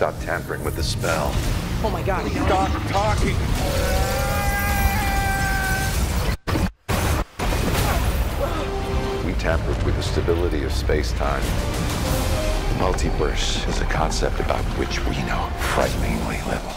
stop tampering with the spell. Oh my god. Stop talking! We tampered with the stability of space-time. The multiverse is a concept about which we know frighteningly little.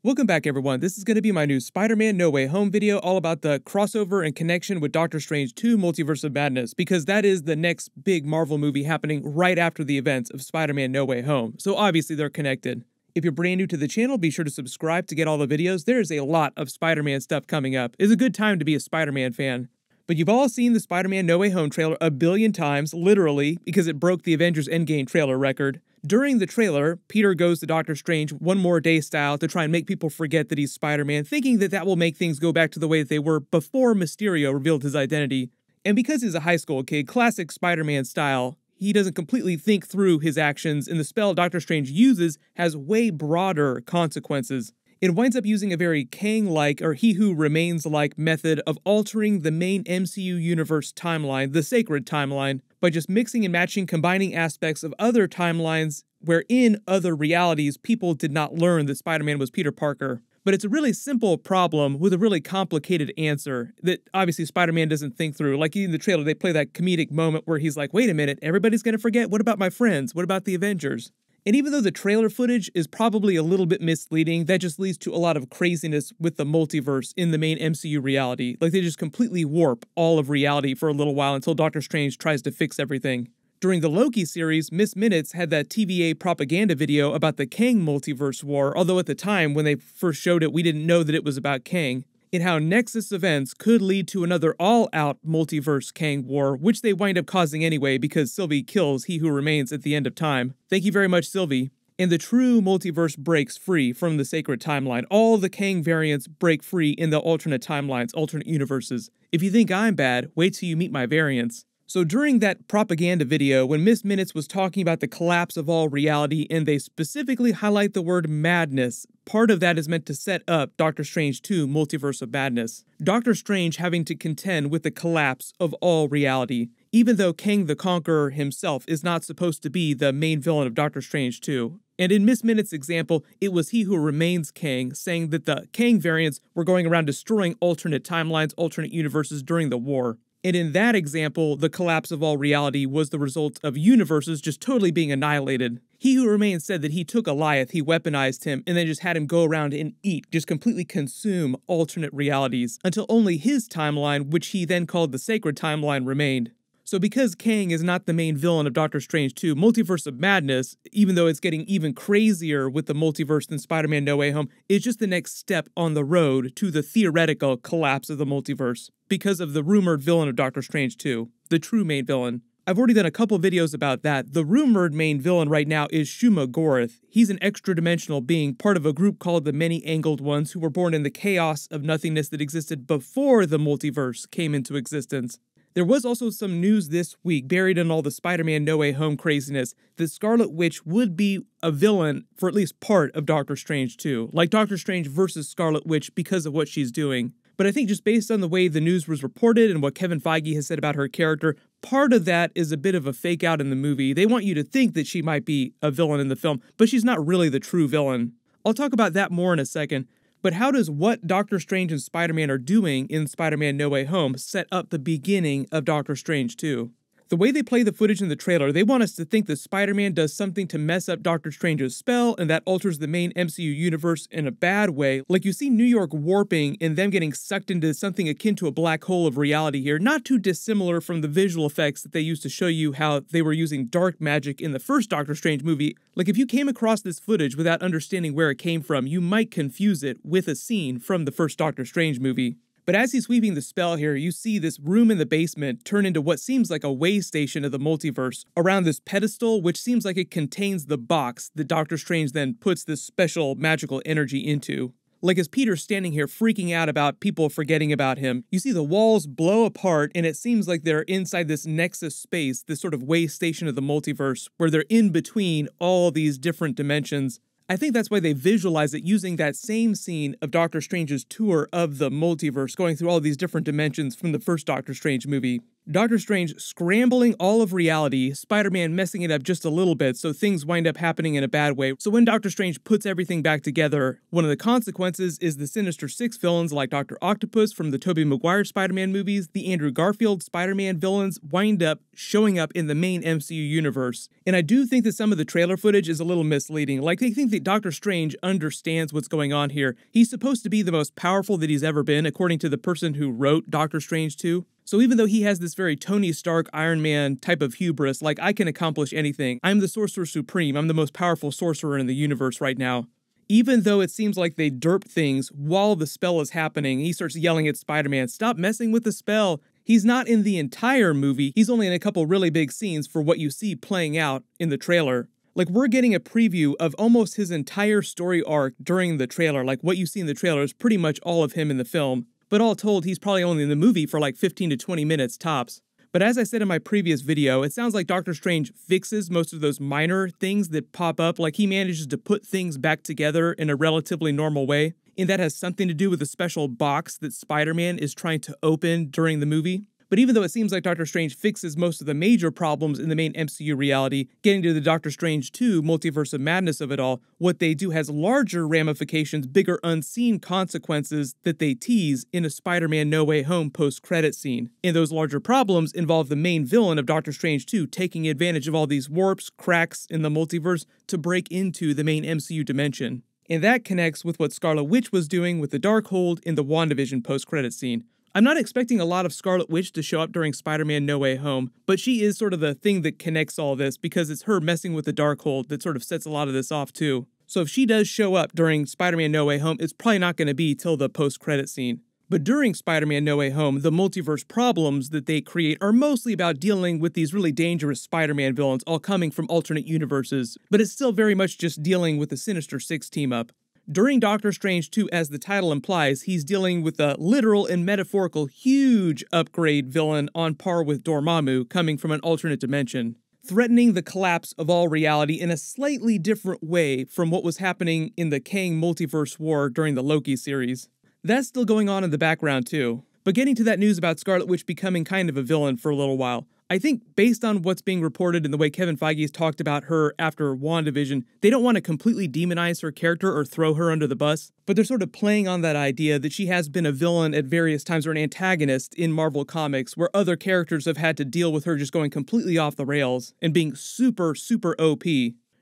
Welcome back, everyone. This is going to be my new Spider-Man No Way Home video all about the crossover and connection with Doctor Strange 2 Multiverse of Madness, because that is the next big Marvel movie happening right after the events of Spider-Man No Way Home, so obviously they're connected. If you're brand new to the channel, be sure to subscribe to get all the videos. There's a lot of Spider-Man stuff coming up. It's a good time to be a Spider-Man fan. But you've all seen the Spider-Man No Way Home trailer a billion times, literally, because it broke the Avengers Endgame trailer record. During the trailer, Peter goes to Doctor Strange one more day style to try and make people forget that he's Spider-Man, thinking that that will make things go back to the way that they were before Mysterio revealed his identity. And because he's a high school kid, classic Spider-Man style, he doesn't completely think through his actions, and the spell Doctor Strange uses has way broader consequences. It winds up using a very Kang-like, or He Who Remains-like method of altering the main MCU universe timeline, the sacred timeline, by just mixing and matching, combining aspects of other timelines where in other realities people did not learn that Spider-Man was Peter Parker. But it's a really simple problem with a really complicated answer that obviously Spider-Man doesn't think through. Like in the trailer, they play that comedic moment where he's like, wait a minute, everybody's gonna forget? What about my friends? What about the Avengers? And even though the trailer footage is probably a little bit misleading, that just leads to a lot of craziness with the multiverse in the main MCU reality. Like they just completely warp all of reality for a little while until Doctor Strange tries to fix everything. During the Loki series, Miss Minutes had that TVA propaganda video about the Kang multiverse war, although at the time when they first showed it, we didn't know that it was about Kang, and how Nexus events could lead to another all-out multiverse Kang war, which they wind up causing anyway because Sylvie kills He Who Remains at the end of time. Thank you very much, Sylvie. And the true multiverse breaks free from the sacred timeline. All the Kang variants break free in the alternate timelines, alternate universes. If you think I'm bad, wait till you meet my variants. So during that propaganda video, when Miss Minutes was talking about the collapse of all reality and they specifically highlight the word madness, part of that is meant to set up Doctor Strange 2 Multiverse of Madness. Doctor Strange having to contend with the collapse of all reality, even though Kang the Conqueror himself is not supposed to be the main villain of Doctor Strange 2. And in Miss Minutes' example, it was He Who Remains Kang, saying that the Kang variants were going around destroying alternate timelines, alternate universes during the war. And in that example, the collapse of all reality was the result of universes just totally being annihilated. He Who Remains said that he took Goliath, he weaponized him, and then just had him go around and eat, just completely consume alternate realities, until only his timeline, which he then called the sacred timeline, remained. So because Kang is not the main villain of Doctor Strange 2 Multiverse of Madness, even though it's getting even crazier with the multiverse than Spider-Man No Way Home, it's just the next step on the road to the theoretical collapse of the multiverse, because of the rumored villain of Doctor Strange 2, the true main villain. I've already done a couple videos about that. The rumored main villain right now is Shuma Gorath. He's an extra-dimensional being, part of a group called the Many-Angled Ones, who were born in the chaos of nothingness that existed before the multiverse came into existence. There was also some news this week, buried in all the Spider-Man No Way Home craziness, that Scarlet Witch would be a villain for at least part of Doctor Strange 2, like Doctor Strange versus Scarlet Witch because of what she's doing. But I think just based on the way the news was reported and what Kevin Feige has said about her character, part of that is a bit of a fake out in the movie. They want you to think that she might be a villain in the film, but she's not really the true villain. I'll talk about that more in a second. But how does what Doctor Strange and Spider-Man are doing in Spider-Man No Way Home set up the beginning of Doctor Strange 2? The way they play the footage in the trailer, they want us to think that Spider-Man does something to mess up Doctor Strange's spell, and that alters the main MCU universe in a bad way. Like you see New York warping and them getting sucked into something akin to a black hole of reality here, not too dissimilar from the visual effects that they used to show you how they were using dark magic in the first Doctor Strange movie. Like if you came across this footage without understanding where it came from, you might confuse it with a scene from the first Doctor Strange movie. But as he's weaving the spell here, you see this room in the basement turn into what seems like a way station of the multiverse around this pedestal, which seems like it contains the box that Doctor Strange then puts this special magical energy into. Like as Peter's standing here freaking out about people forgetting about him, you see the walls blow apart and it seems like they're inside this nexus space, this sort of way station of the multiverse, where they're in between all these different dimensions. I think that's why they visualize it using that same scene of Doctor Strange's tour of the multiverse, going through all these different dimensions from the first Doctor Strange movie. Doctor Strange scrambling all of reality, Spider-Man messing it up just a little bit so things wind up happening in a bad way. So when Doctor Strange puts everything back together, one of the consequences is the Sinister Six villains like Dr. Octopus from the Tobey Maguire Spider-Man movies, the Andrew Garfield Spider-Man villains wind up showing up in the main MCU universe. And I do think that some of the trailer footage is a little misleading. Like, they think that Doctor Strange understands what's going on here. He's supposed to be the most powerful that he's ever been, according to the person who wrote Doctor Strange 2. So even though he has this very Tony Stark, Iron Man type of hubris, like, I can accomplish anything, I'm the Sorcerer Supreme, I'm the most powerful sorcerer in the universe right now. Even though it seems like they derped things while the spell is happening, he starts yelling at Spider-Man, "Stop messing with the spell." He's not in the entire movie, he's only in a couple really big scenes for what you see playing out in the trailer. Like, we're getting a preview of almost his entire story arc during the trailer. Like, what you see in the trailer is pretty much all of him in the film. But all told, he's probably only in the movie for like 15 to 20 minutes tops. But as I said in my previous video, it sounds like Doctor Strange fixes most of those minor things that pop up, like he manages to put things back together in a relatively normal way. And that has something to do with the special box that Spider-Man is trying to open during the movie. But even though it seems like Doctor Strange fixes most of the major problems in the main MCU reality, getting to the Doctor Strange 2 Multiverse of Madness of it all, what they do has larger ramifications, bigger unseen consequences that they tease in a Spider-Man No Way Home post-credit scene. And those larger problems involve the main villain of Doctor Strange 2 taking advantage of all these warps, cracks in the multiverse to break into the main MCU dimension. And that connects with what Scarlet Witch was doing with the Darkhold in the WandaVision post-credit scene. I'm not expecting a lot of Scarlet Witch to show up during Spider-Man No Way Home, but she is sort of the thing that connects all this because it's her messing with the Darkhold that sort of sets a lot of this off too. So if she does show up during Spider-Man No Way Home, it's probably not going to be till the post-credit scene. But during Spider-Man No Way Home, the multiverse problems that they create are mostly about dealing with these really dangerous Spider-Man villains all coming from alternate universes, but it's still very much just dealing with the Sinister Six team-up. During Doctor Strange 2, as the title implies, he's dealing with a literal and metaphorical huge upgrade villain on par with Dormammu coming from an alternate dimension, threatening the collapse of all reality in a slightly different way from what was happening in the Kang Multiverse War during the Loki series. That's still going on in the background too. But getting to that news about Scarlet Witch becoming kind of a villain for a little while, I think based on what's being reported and the way Kevin Feige has talked about her after WandaVision, they don't want to completely demonize her character or throw her under the bus, but they're sort of playing on that idea that she has been a villain at various times or an antagonist in Marvel Comics where other characters have had to deal with her just going completely off the rails and being super, super OP.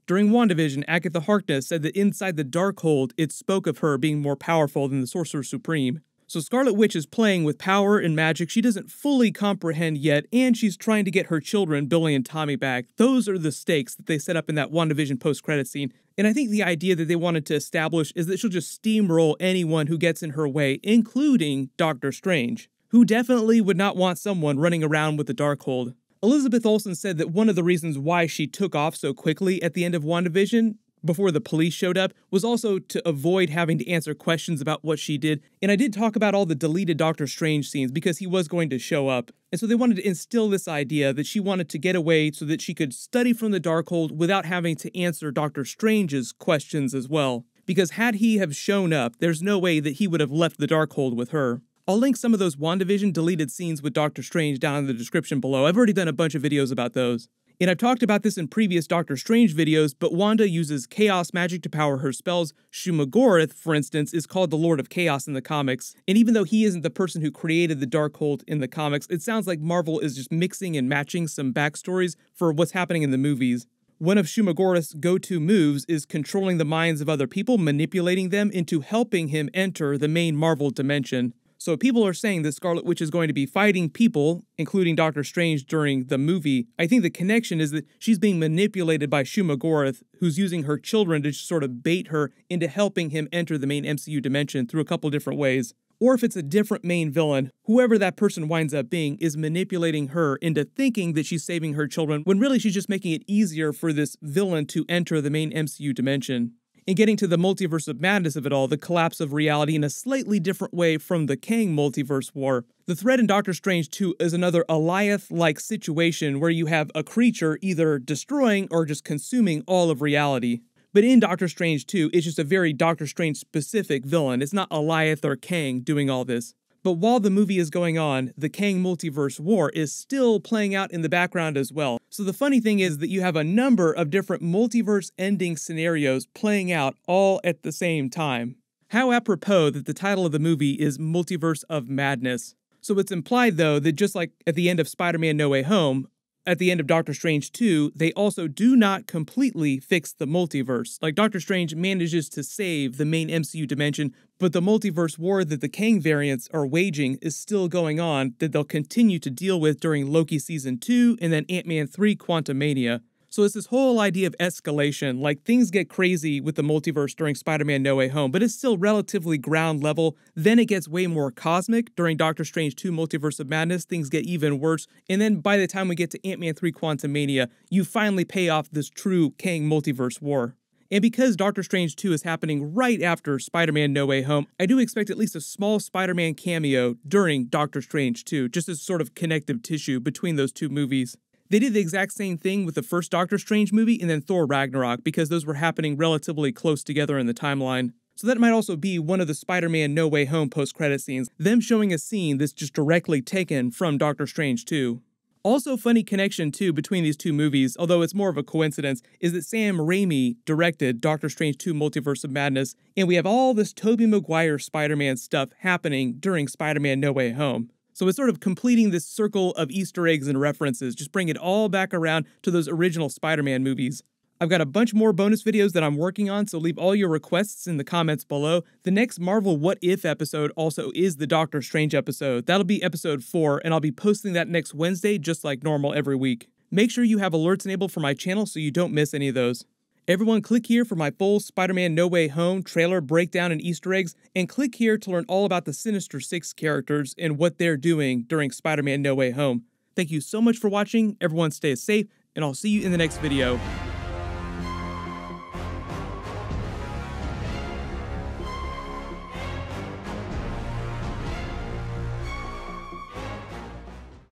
During WandaVision, Agatha Harkness said that inside the Darkhold, it spoke of her being more powerful than the Sorcerer Supreme. So Scarlet Witch is playing with power and magic she doesn't fully comprehend yet, and she's trying to get her children, Billy and Tommy, back. Those are the stakes that they set up in that WandaVision post-credit scene. And I think the idea that they wanted to establish is that she'll just steamroll anyone who gets in her way, including Doctor Strange, who definitely would not want someone running around with the Darkhold. Elizabeth Olsen said that one of the reasons why she took off so quickly at the end of WandaVision, before the police showed up, was also to avoid having to answer questions about what she did. And I did talk about all the deleted Doctor Strange scenes because he was going to show up. And so they wanted to instill this idea that she wanted to get away so that she could study from the Darkhold without having to answer Doctor Strange's questions as well. Because had he have shown up, there's no way that he would have left the Darkhold with her. I'll link some of those WandaVision deleted scenes with Doctor Strange down in the description below. I've already done a bunch of videos about those. And I've talked about this in previous Doctor Strange videos, but Wanda uses chaos magic to power her spells. Shumagorath, for instance, is called the Lord of Chaos in the comics. And even though he isn't the person who created the Darkhold in the comics, it sounds like Marvel is just mixing and matching some backstories for what's happening in the movies. One of Shumagorath's go-to moves is controlling the minds of other people, manipulating them into helping him enter the main Marvel dimension. So people are saying that Scarlet Witch is going to be fighting people, including Doctor Strange during the movie. I think the connection is that she's being manipulated by Shumagorath, who's using her children to sort of bait her into helping him enter the main MCU dimension through a couple different ways. Or if it's a different main villain, whoever that person winds up being is manipulating her into thinking that she's saving her children, when really she's just making it easier for this villain to enter the main MCU dimension. And getting to the multiverse of madness of it all, the collapse of reality in a slightly different way from the Kang Multiverse War. The threat in Doctor Strange 2 is another Alioth-like situation where you have a creature either destroying or just consuming all of reality. But in Doctor Strange 2, it's just a very Doctor Strange-specific villain. It's not Alioth or Kang doing all this. But while the movie is going on, the Kang Multiverse War is still playing out in the background as well. So the funny thing is that you have a number of different multiverse ending scenarios playing out all at the same time. How apropos that the title of the movie is Multiverse of Madness. So it's implied, though, that just like at the end of Spider-Man No Way Home, at the end of Doctor Strange 2, they also do not completely fix the multiverse. Like, Doctor Strange manages to save the main MCU dimension, but the multiverse war that the Kang variants are waging is still going on, that they'll continue to deal with during Loki Season 2 and then Ant-Man 3 Quantumania. So it's this whole idea of escalation, like things get crazy with the multiverse during Spider-Man No Way Home, but it's still relatively ground level. Then it gets way more cosmic. During Doctor Strange 2 Multiverse of Madness, things get even worse. And then by the time we get to Ant-Man 3 Quantumania, you finally pay off this true Kang multiverse war. And because Doctor Strange 2 is happening right after Spider-Man No Way Home, I do expect at least a small Spider-Man cameo during Doctor Strange 2, just as sort of connective tissue between those two movies. They did the exact same thing with the first Doctor Strange movie and then Thor Ragnarok, because those were happening relatively close together in the timeline. So that might also be one of the Spider-Man No Way Home post-credit scenes, them showing a scene that's just directly taken from Doctor Strange 2. Also funny connection too between these two movies, although it's more of a coincidence, is that Sam Raimi directed Doctor Strange 2 Multiverse of Madness, and we have all this Tobey Maguire Spider-Man stuff happening during Spider-Man No Way Home. So it's sort of completing this circle of Easter eggs and references, just bring it all back around to those original Spider-Man movies. I've got a bunch more bonus videos that I'm working on, so leave all your requests in the comments below. The next Marvel What If episode also is the Doctor Strange episode. That'll be episode 4, and I'll be posting that next Wednesday just like normal every week. Make sure you have alerts enabled for my channel so you don't miss any of those. Everyone click here for my full Spider-Man No Way Home trailer breakdown and Easter eggs, and click here to learn all about the Sinister Six characters and what they're doing during Spider-Man No Way Home. Thank you so much for watching, everyone stay safe, and I'll see you in the next video.